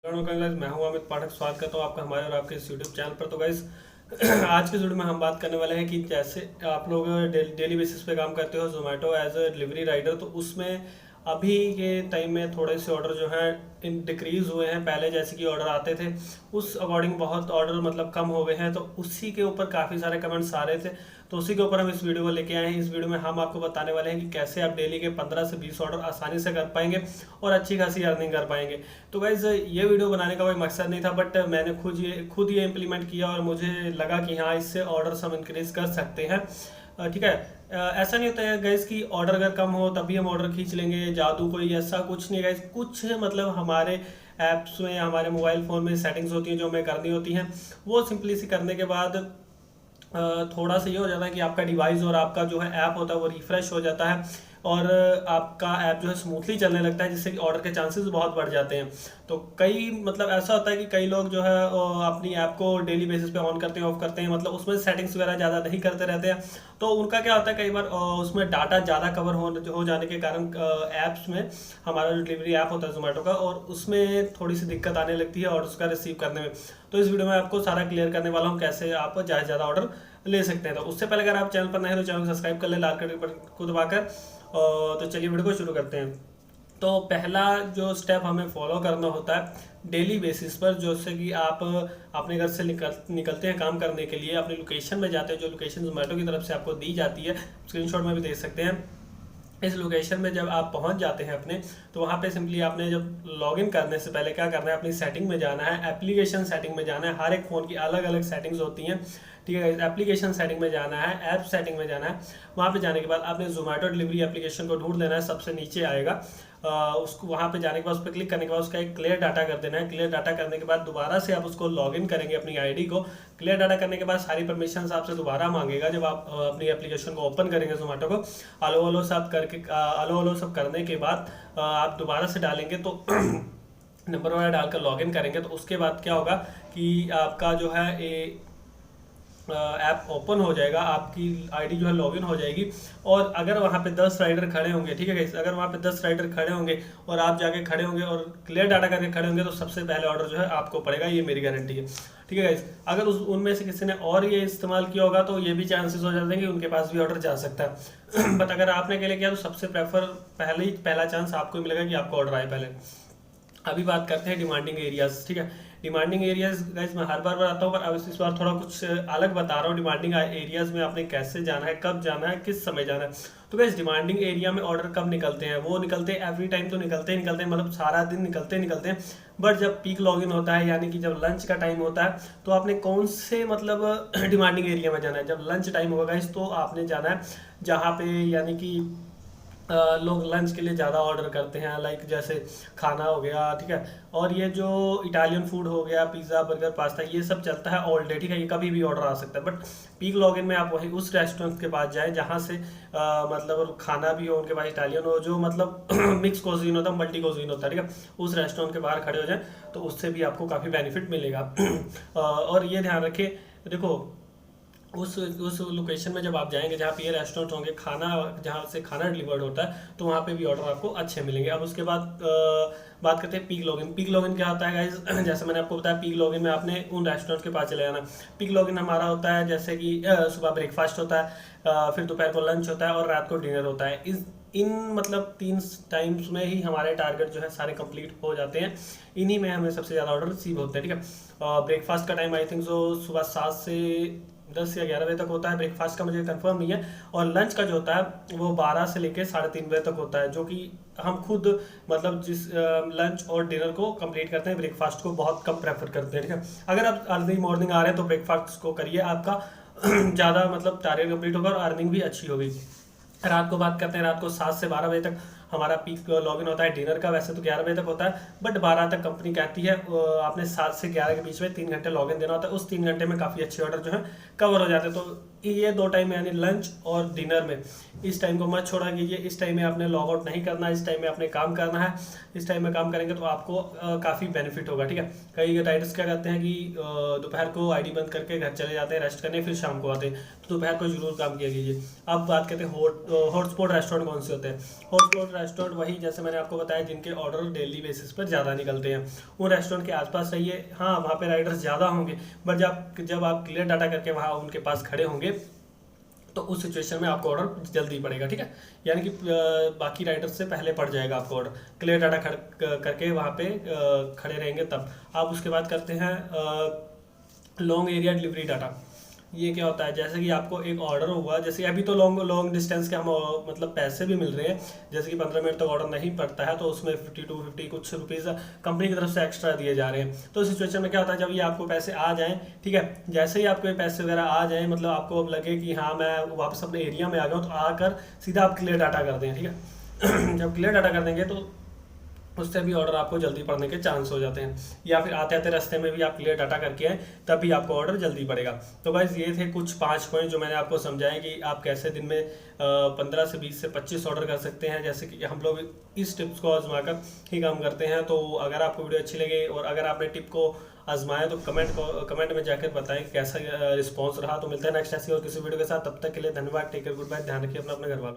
Guys, मैं हूं अमित पाठक। स्वागत करता हूं आपका हमारे और आपके इस यूट्यूब चैनल पर। तो गाइस आज के वीडियो में हम बात करने वाले हैं कि जैसे आप लोग डेली बेसिस पे काम करते हो Zomato as a delivery rider, तो उसमें अभी के टाइम में थोड़े से ऑर्डर जो है इन डिक्रीज हुए हैं। पहले जैसे कि ऑर्डर आते थे उस अकॉर्डिंग बहुत ऑर्डर मतलब कम हो गए हैं, तो उसी के ऊपर काफ़ी सारे कमेंट्स आ रहे थे। तो उसी के ऊपर हम इस वीडियो को लेके आए हैं। इस वीडियो में हम आपको बताने वाले हैं कि कैसे आप डेली के 15 से 20 ऑर्डर आसानी से कर पाएंगे और अच्छी खासी अर्निंग कर पाएंगे। तो गाइज ये वीडियो बनाने का कोई मकसद नहीं था, बट मैंने खुद ये इम्प्लीमेंट किया और मुझे लगा कि हाँ, इससे ऑर्डर हम इंक्रीज कर सकते हैं। ठीक है। ऐसा नहीं होता है गाइज कि ऑर्डर अगर कम हो तभी हम ऑर्डर खींच लेंगे, जादू कोई ऐसा कुछ नहीं गाइज। कुछ मतलब हमारे ऐप्स में, हमारे मोबाइल फ़ोन में सेटिंग्स होती हैं जो हमें करनी होती हैं। वो सिंपली सी करने के बाद थोड़ा सा ये हो जाता है कि आपका डिवाइस और आपका जो है ऐप होता है वो रिफ्रेश हो जाता है और आपका ऐप जो है स्मूथली चलने लगता है, जिससे कि ऑर्डर के चांसेस बहुत बढ़ जाते हैं। तो कई मतलब ऐसा होता है कि कई लोग जो है अपनी ऐप को डेली बेसिस पे ऑन करते हैं, ऑफ करते हैं, मतलब उसमें सेटिंग्स वगैरह ज़्यादा नहीं करते रहते हैं। तो उनका क्या होता है, कई बार उसमें डाटा ज़्यादा कवर हो जाने के कारण ऐप्स में, हमारा जो डिलीवरी ऐप होता है जोमेटो का, और उसमें थोड़ी सी दिक्कत आने लगती है और उसका रिसीव करने में। तो इस वीडियो में आपको सारा क्लियर करने वाला हूँ कैसे आप ज़्यादा ऑर्डर ले सकते हैं। तो उससे पहले अगर आप चैनल पर नए हो तो चैनल को सब्सक्राइब कर ले लाल घंटे को दबाकर। तो चलिए वीडियो को शुरू करते हैं। तो पहला जो स्टेप हमें फॉलो करना होता है डेली बेसिस पर, जैसे कि आप अपने घर से निकलते हैं काम करने के लिए, अपनी लोकेशन में जाते हैं, जो लोकेशन जोमेटो की तरफ से आपको दी जाती है, स्क्रीनशॉट में भी देख सकते हैं। इस लोकेशन में जब आप पहुंच जाते हैं अपने, तो वहाँ पे सिंपली आपने जब लॉगिन करने से पहले क्या करना है, अपनी सेटिंग में जाना है, एप्लीकेशन सेटिंग में जाना है। हर एक फ़ोन की अलग अलग सेटिंग्स होती हैं, ठीक है। एप्लीकेशन सेटिंग में जाना है, ऐप सेटिंग में जाना है। वहाँ पे जाने के बाद आपने जोमेटो डिलीवरी एप्लीकेशन को ढूंढ लेना है, सबसे नीचे आएगा। उसको वहाँ पे जाने के बाद उस पर क्लिक करने के बाद उसका एक क्लियर डाटा कर देना है। क्लियर डाटा करने के बाद दोबारा से आप उसको लॉगिन करेंगे अपनी आईडी को। क्लियर डाटा करने के बाद सारी परमिशन आपसे दोबारा मांगेगा। जब आप अपनी एप्लीकेशन को ओपन करेंगे जोमेटो को, अलो अलो सब करके, अलो अलो सब करने के बाद आप दोबारा से डालेंगे तो नंबर वगैरह डालकर लॉगिन करेंगे, तो उसके बाद क्या होगा कि आपका जो है ऐप ओपन हो जाएगा, आपकी आईडी जो है लॉगिन हो जाएगी। और अगर वहाँ पे 10 राइडर खड़े होंगे, ठीक है गाइस, अगर वहाँ पे 10 राइडर खड़े होंगे और आप जाके खड़े होंगे और क्लियर डाटा करके खड़े होंगे, तो सबसे पहले ऑर्डर जो है आपको पड़ेगा, ये मेरी गारंटी है, ठीक है गाइस। अगर उनमें से किसी ने और ये इस्तेमाल किया होगा तो ये भी चांसेस हो जाते हैं कि उनके पास भी ऑर्डर जा सकता है बट अगर आपने के लिए किया तो सबसे पहला चांस आपको मिलेगा कि आपको ऑर्डर आए पहले। अभी बात करते हैं डिमांडिंग एरियाज, ठीक है। डिमांडिंग एरियाज गाइस मैं हर बार बताता हूँ, पर अब इस बार थोड़ा कुछ अलग बता रहा हूँ। डिमांडिंग एरियाज में आपने कैसे जाना है, कब जाना है, किस समय जाना है। तो गाइस डिमांडिंग एरिया में ऑर्डर कब निकलते हैं, वो निकलते हैं एवरी टाइम, तो निकलते ही निकलते हैं, मतलब सारा दिन निकलते हैं। बट जब पीक लॉगिन होता है, यानी कि जब लंच का टाइम होता है, तो आपने कौन से मतलब डिमांडिंग एरिया में जाना है। जब लंच टाइम होगा गाइस, तो आपने जाना है जहाँ पे यानी कि लोग लंच के लिए ज़्यादा ऑर्डर करते हैं, लाइक जैसे खाना हो गया, ठीक है। और ये जो इटालियन फूड हो गया, पिज़्ज़ा, बर्गर, पास्ता, ये सब चलता है ऑल डे, ठीक है। ये कभी भी ऑर्डर आ सकता है। बट पीक लॉगिन में आप वही उस रेस्टोरेंट के पास जाएं जहाँ से मतलब खाना भी हो, उनके पास इटालियन हो, जो मतलब मिक्स कोजीन होता है, मल्टी कोजीन होता है, ठीक है। उस रेस्टोरेंट के बाहर खड़े हो जाएं, तो उससे भी आपको काफ़ी बेनिफिट मिलेगा और ये ध्यान रखिए, देखो उस लोकेशन में जब आप जाएंगे जहाँ पे ये रेस्टोरेंट होंगे, खाना जहाँ से खाना डिलीवर्ड होता है, तो वहाँ पे भी ऑर्डर आपको अच्छे मिलेंगे। अब उसके बाद बात करते हैं पीक लॉगिन। पीक लॉगिन क्या होता है गाइज जैसे मैंने आपको बताया, पीक लॉगिन में आपने उन रेस्टोरेंट के पास चले जाना। पीक लॉगिन हमारा होता है जैसे कि सुबह ब्रेकफास्ट होता है, फिर दोपहर को लंच होता है और रात को डिनर होता है। इन मतलब 3 टाइम्स में ही हमारे टारगेट जो है सारे कंप्लीट हो जाते हैं। इन्हीं में हमें सबसे ज़्यादा ऑर्डर रिसीव होते हैं, ठीक है। ब्रेकफास्ट का टाइम आई थिंक सो सुबह 7 से 10 या 11 बजे तक होता है, ब्रेकफास्ट का मुझे कंफर्म नहीं है। और लंच का जो होता है वो 12 से लेकर 3:30 बजे तक होता है, जो कि हम खुद मतलब जिस लंच और डिनर को कंप्लीट करते हैं, ब्रेकफास्ट को बहुत कम प्रेफर करते हैं, ठीक है। अगर आप अर्ली मॉर्निंग आ रहे हैं तो ब्रेकफास्ट को करिए, आपका ज़्यादा मतलब टारगेट कंप्लीट होगा और अर्निंग भी अच्छी होगी। रात को बात करते हैं, रात को 7 से 12 बजे तक हमारा पीक लॉगिन होता है डिनर का। वैसे तो 11 बजे तक होता है, बट 12 तक कंपनी कहती है आपने 7 से 11 के बीच में 3 घंटे लॉगिन देना होता है। उस 3 घंटे में काफ़ी अच्छे ऑर्डर जो है कवर हो जाते हैं। तो ये 2 टाइम यानी लंच और डिनर में इस टाइम को मत छोड़ा कीजिए। इस टाइम में आपने लॉग आउट नहीं करना, इस टाइम में आपने काम करना है। इस टाइम में काम करेंगे तो आपको काफ़ी बेनिफिट होगा, ठीक है। कई राइडर्स क्या करते हैं कि दोपहर को आईडी बंद करके घर चले जाते हैं रेस्ट करने, फिर शाम को आते हैं, तो दोपहर को जरूर काम किया कीजिए। अब बात करते हैं हॉटस्पॉट रेस्टोरेंट कौन से होते हैं। हॉटस्पॉट रेस्टोरेंट वही जैसे मैंने आपको बताया जिनके ऑर्डर डेली बेसिस पर ज़्यादा निकलते हैं, उन रेस्टोरेंट के आसपास रहिए। हाँ, वहाँ पे राइडर्स ज़्यादा होंगे, बट जब आप क्लियर डाटा करके वहाँ उनके पास खड़े होंगे तो उस सिचुएशन में आपको ऑर्डर जल्दी पड़ेगा, ठीक है। यानी कि बाकी राइडर्स से पहले पड़ जाएगा आपको ऑर्डर, क्लियर डाटा करके वहाँ पे खड़े रहेंगे तब। आप उसके बाद करते हैं लॉन्ग एरिया डिलीवरी डाटा। ये क्या होता है, जैसे कि आपको एक ऑर्डर हुआ, जैसे अभी तो लॉन्ग लॉन्ग डिस्टेंस के हम मतलब पैसे भी मिल रहे हैं, जैसे कि 15 मिनट तक ऑर्डर नहीं पड़ता है तो उसमें 52-50 कुछ रुपीज़ कंपनी की तरफ से एक्स्ट्रा दिए जा रहे हैं। तो इस सिचुएशन में क्या होता है, जब ये आपको पैसे आ जाएं, ठीक है, जैसे ही आपको ये पैसे वगैरह आ जाएं, मतलब आपको अब लगे कि हाँ मैं वापस अपने एरिया में आ गया हूँ, तो आकर सीधा आप क्लियर डाटा कर दें, ठीक है। जब क्लियर डाटा कर देंगे तो उससे भी ऑर्डर आपको जल्दी पड़ने के चांस हो जाते हैं, या फिर आते आते रास्ते में भी आप क्लियर डाटा करके आए तब भी आपको ऑर्डर जल्दी पड़ेगा। तो गाइस ये थे कुछ 5 पॉइंट जो मैंने आपको समझाए कि आप कैसे दिन में 15 से 20 से 25 ऑर्डर कर सकते हैं। जैसे कि हम लोग इस टिप्स को आजमाकर ही काम करते हैं। तो अगर आपको वीडियो अच्छी लगे और अगर आपने टिप को आजमाया तो कमेंट में जाकर बताएं कैसा रिस्पॉन्स रहा। तो मिलते हैं नेक्स्ट ऐसी और किसी वीडियो के साथ, तब तक के लिए धन्यवाद, टेक केयर, गुड बाय, ध्यान रखिए अपना, अपने घर वालों।